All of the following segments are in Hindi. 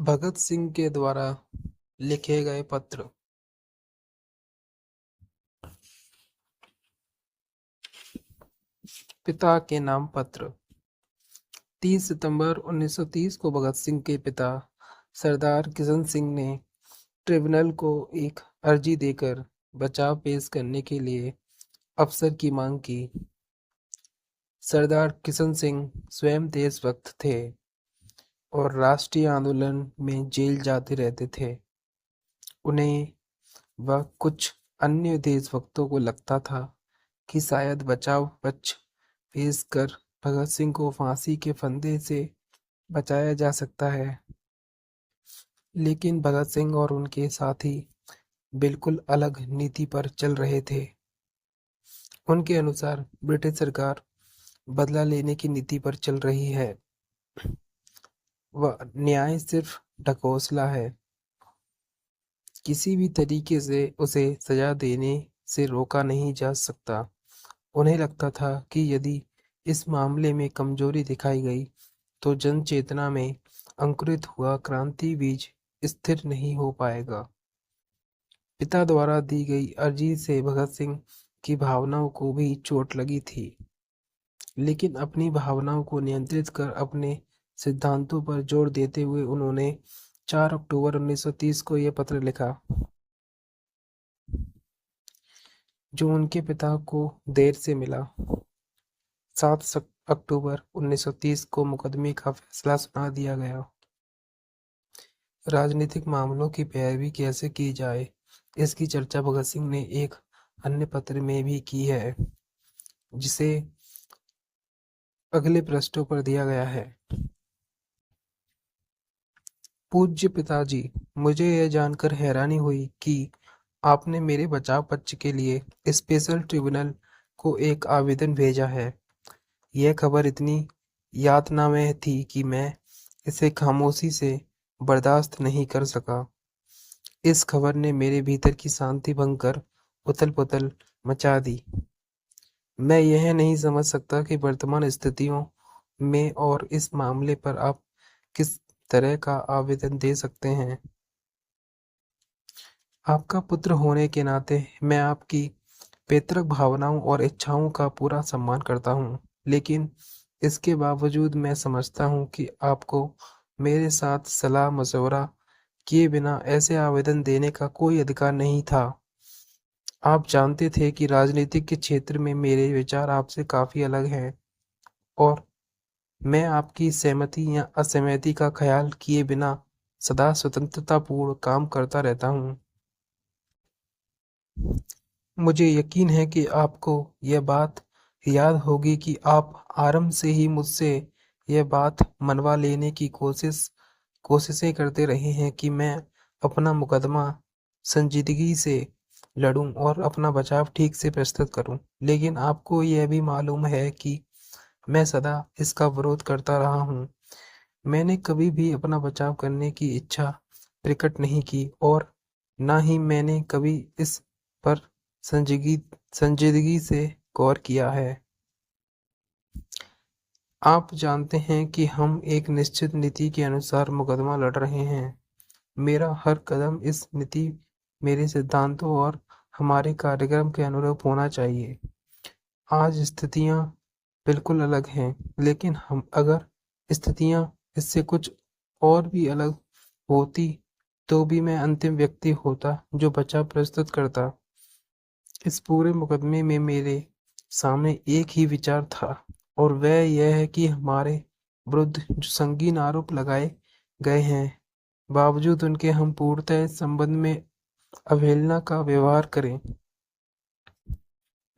भगत सिंह के द्वारा लिखे गए पत्र। पिता के नाम पत्र। 30 सितंबर 1930 को भगत सिंह के पिता सरदार किशन सिंह ने ट्रिब्यूनल को एक अर्जी देकर बचाव पेश करने के लिए अफसर की मांग की। सरदार किशन सिंह स्वयं देशभक्त थे और राष्ट्रीय आंदोलन में जेल जाते रहते थे। उन्हें व कुछ अन्य देशभक्तों को लगता था कि शायद बचाव पक्ष पेश कर भगत सिंह को फांसी के फंदे से बचाया जा सकता है। लेकिन भगत सिंह और उनके साथी बिल्कुल अलग नीति पर चल रहे थे। उनके अनुसार ब्रिटिश सरकार बदला लेने की नीति पर चल रही है व न्याय सिर्फ ढकोसला है। किसी भी तरीके से उसे सजा देने से रोका नहीं जा सकता। उन्हें लगता था कि यदि इस मामले में कमजोरी दिखाई गई तो जन चेतना में अंकुरित हुआ क्रांति बीज स्थिर नहीं हो पाएगा। पिता द्वारा दी गई अर्जी से भगत सिंह की भावनाओं को भी चोट लगी थी, लेकिन अपनी भावनाओं को नियंत्रित कर अपने सिद्धांतों पर जोर देते हुए उन्होंने 4 अक्टूबर 1930 को यह पत्र लिखा, जो उनके पिता को देर से मिला। 7 अक्टूबर 1930 को मुकदमे का फैसला सुना दिया गया। राजनीतिक मामलों की पैरवी कैसे की जाए, इसकी चर्चा भगत सिंह ने एक अन्य पत्र में भी की है, जिसे अगले पृष्ठों पर दिया गया है। पूज्य पिताजी, मुझे यह जानकर हैरानी हुई कि आपने मेरे बचाव पक्ष के लिए स्पेशल ट्रिब्यूनल को एक आवेदन भेजा है। यह खबर इतनी यातनामय थी कि मैं इसे खामोशी से बर्दाश्त नहीं कर सका। इस खबर ने मेरे भीतर की शांति भंग कर उथल-पुथल मचा दी। मैं यह नहीं समझ सकता कि वर्तमान स्थितियों में और इस मामले पर आप किस तरह का आवेदन दे सकते हैं। आपका पुत्र होने के नाते मैं आपकी पैतृक भावनाओं और इच्छाओं का पूरा सम्मान करता हूँ, लेकिन इसके बावजूद मैं समझता हूँ कि आपको मेरे साथ सलाह मशवरा किए बिना ऐसे आवेदन देने का कोई अधिकार नहीं था। आप जानते थे कि राजनीतिक के क्षेत्र में मेरे विचार आपसे काफी अलग हैं और मैं आपकी सहमति या असहमति का ख्याल किए बिना सदा स्वतंत्रतापूर्ण काम करता रहता हूँ। मुझे यकीन है कि आपको यह बात याद होगी कि आप आरंभ से ही मुझसे यह बात मनवा लेने की कोशिशें करते रहे हैं कि मैं अपना मुकदमा संजीदगी से लड़ूं और अपना बचाव ठीक से प्रस्तुत करूं। लेकिन आपको यह भी मालूम है कि मैं सदा इसका विरोध करता रहा हूं। मैंने कभी भी अपना बचाव करने की इच्छा प्रकट नहीं की और न ही मैंने कभी इस पर संजीदगी से गौर किया है। आप जानते हैं कि हम एक निश्चित नीति के अनुसार मुकदमा लड़ रहे हैं। मेरा हर कदम इस नीति, मेरे सिद्धांतों और हमारे कार्यक्रम के अनुरूप होना चाहिए। आज स्थितियां बिल्कुल अलग हैं, लेकिन हम अगर स्थितियां इससे कुछ और भी अलग होती तो भी मैं अंतिम व्यक्ति होता जो बचाव प्रस्तुत करता। इस पूरे मुकदमे में मेरे सामने एक ही विचार था और वह यह है कि हमारे विरुद्ध जो संगीन आरोप लगाए गए हैं, बावजूद उनके हम पूर्णतः इस संबंध में अवहेलना का व्यवहार करें।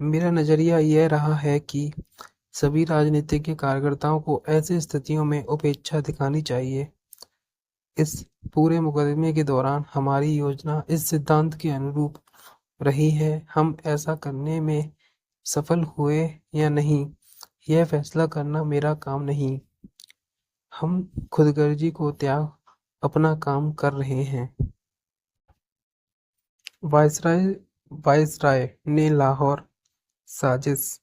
मेरा नजरिया यह रहा है कि सभी राजनीतिक कार्यकर्ताओं को ऐसी स्थितियों में उपेक्षा दिखानी चाहिए। इस पूरे मुकदमे के दौरान हमारी योजना इस सिद्धांत के अनुरूप रही है। हम ऐसा करने में सफल हुए या नहीं, यह फैसला करना मेरा काम नहीं। हम खुदगर्जी को त्याग अपना काम कर रहे हैं। वायसराय वायसराय ने लाहौर साजिश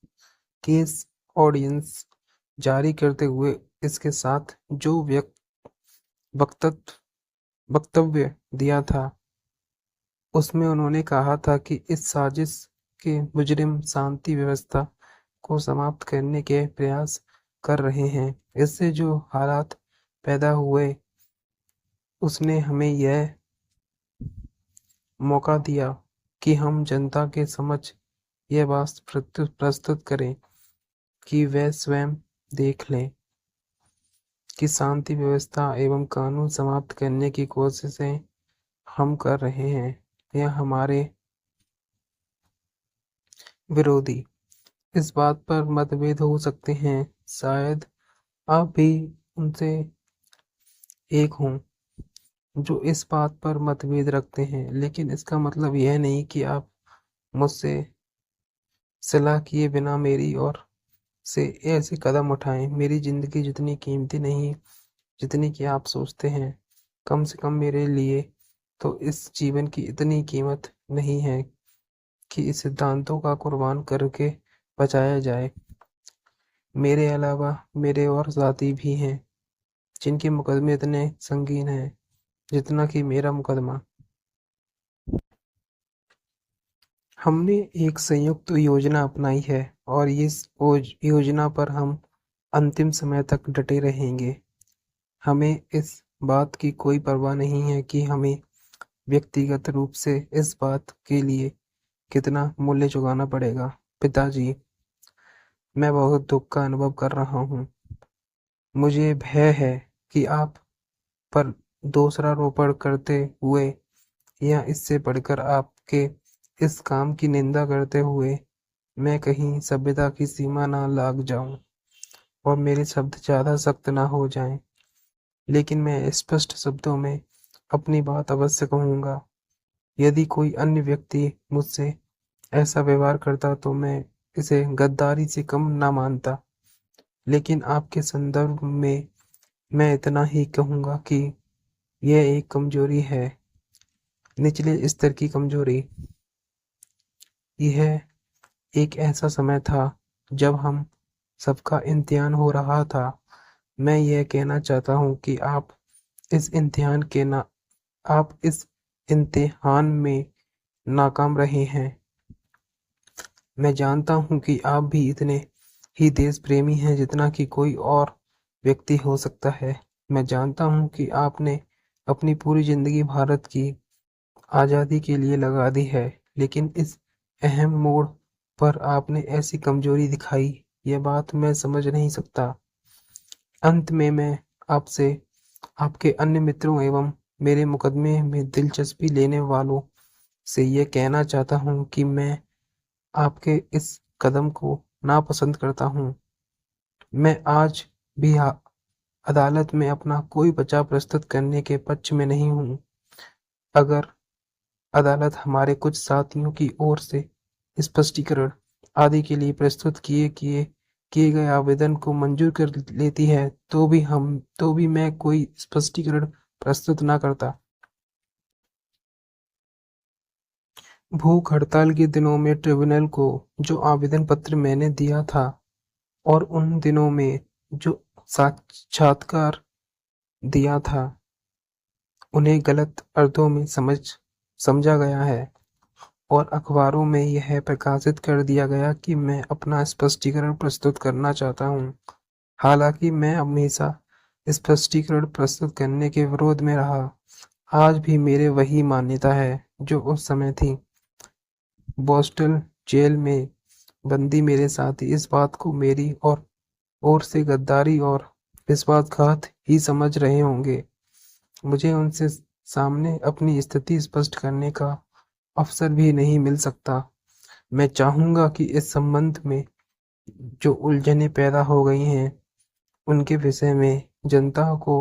केस ऑडियंस जारी करते हुए इसके साथ जो वक्तव्य वक्तव्य दिया था, उसमें उन्होंने कहा था कि इस साजिश के मुजरिम शांति व्यवस्था को समाप्त करने के प्रयास कर रहे हैं। इससे जो हालात पैदा हुए, उसने हमें यह मौका दिया कि हम जनता के समक्ष यह बात प्रस्तुत करें कि वे स्वयं देख लें कि शांति व्यवस्था एवं कानून समाप्त करने की कोशिशें हम कर रहे हैं या हमारे विरोधी। इस बात पर मतभेद हो सकते हैं, शायद आप भी उनसे एक हों जो इस बात पर मतभेद रखते हैं, लेकिन इसका मतलब यह नहीं कि आप मुझसे सलाह किए बिना मेरी ओर से ऐसे कदम उठाएं। मेरी जिंदगी जितनी कीमती नहीं जितनी कि आप सोचते हैं, कम से कम मेरे लिए तो इस जीवन की इतनी कीमत नहीं है कि इस सिद्धांतों का कुर्बान करके बचाया जाए। मेरे अलावा मेरे और साथी भी हैं जिनके मुकदमे इतने संगीन हैं जितना कि मेरा मुकदमा। हमने एक संयुक्त योजना अपनाई है और इस योजना पर हम अंतिम समय तक डटे रहेंगे। हमें इस बात की कोई परवाह नहीं है कि हमें व्यक्तिगत रूप से इस बात के लिए कितना मूल्य चुकाना पड़ेगा। पिताजी, मैं बहुत दुख का अनुभव कर रहा हूँ। मुझे भय है कि आप पर दोषारोपण करते हुए या इससे बढ़कर आपके इस काम की निंदा करते हुए मैं कहीं सभ्यता की सीमा ना लाग जाऊं और मेरे शब्द ज्यादा सख्त ना हो जाएं। लेकिन मैं स्पष्ट शब्दों में अपनी बात अवश्य कहूंगा। यदि कोई अन्य व्यक्ति मुझसे ऐसा व्यवहार करता तो मैं इसे गद्दारी से कम ना मानता। लेकिन आपके संदर्भ में मैं इतना ही कहूंगा कि यह एक कमजोरी है, निचले स्तर की कमजोरी। यह एक ऐसा समय था जब हम सबका इम्तिहान हो रहा था। मैं यह कहना चाहता हूँ कि आप इस इम्तिहान में नाकाम रहे हैं। मैं जानता हूँ कि आप भी इतने ही देश प्रेमी हैं जितना कि कोई और व्यक्ति हो सकता है। मैं जानता हूँ कि आपने अपनी पूरी जिंदगी भारत की आज़ादी के लिए लगा दी है, लेकिन इस अहम मोड़ पर आपने ऐसी कमजोरी दिखाई, यह बात मैं समझ नहीं सकता। अंत में मैं आपसे, आपके अन्य मित्रों एवं मेरे मुकदमे में दिलचस्पी लेने वालों से यह कहना चाहता हूँ कि मैं आपके इस कदम को नापसंद करता हूँ। मैं आज भी अदालत में अपना कोई बचाव प्रस्तुत करने के पक्ष में नहीं हूँ। अगर अदालत हमारे कुछ साथियों की ओर से स्पष्टीकरण आदि के लिए प्रस्तुत किए गए आवेदन को मंजूर कर लेती है तो भी मैं कोई स्पष्टीकरण प्रस्तुत ना करता। भूख हड़ताल के दिनों में ट्रिब्यूनल को जो आवेदन पत्र मैंने दिया था और उन दिनों में जो साक्षात्कार दिया था, उन्हें गलत अर्थों में समझा गया है और अखबारों में यह प्रकाशित कर दिया गया कि मैं अपना स्पष्टीकरण प्रस्तुत करना चाहता हूँ। हालांकि मैं हमेशा स्पष्टीकरण प्रस्तुत करने के विरोध में रहा। आज भी मेरे वही मान्यता है जो उस समय थी। बोस्टन जेल में बंदी मेरे साथी इस बात को मेरी ओर से गद्दारी और विश्वासघात ही समझ रहे होंगे। मुझे उनसे सामने अपनी स्थिति स्पष्ट करने का अवसर भी नहीं मिल सकता। मैं चाहूंगा कि इस संबंध में जो उलझनें पैदा हो गई हैं, उनके विषय में जनता को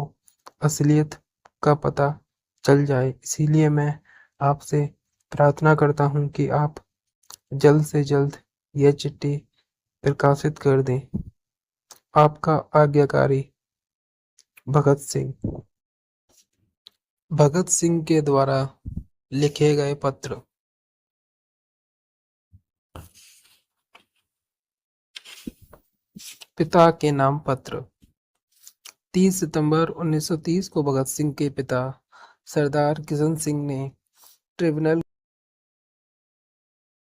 असलियत का पता चल जाए। इसीलिए मैं आपसे प्रार्थना करता हूं कि आप जल्द से जल्द यह चिट्ठी प्रकाशित कर दें। आपका आज्ञाकारी, भगत सिंह। भगत सिंह के द्वारा लिखे गए पत्र। पिता के नाम पत्र। 30 सितंबर 1930 को भगत सिंह के पिता सरदार किशन सिंह ने ट्रिब्यूनल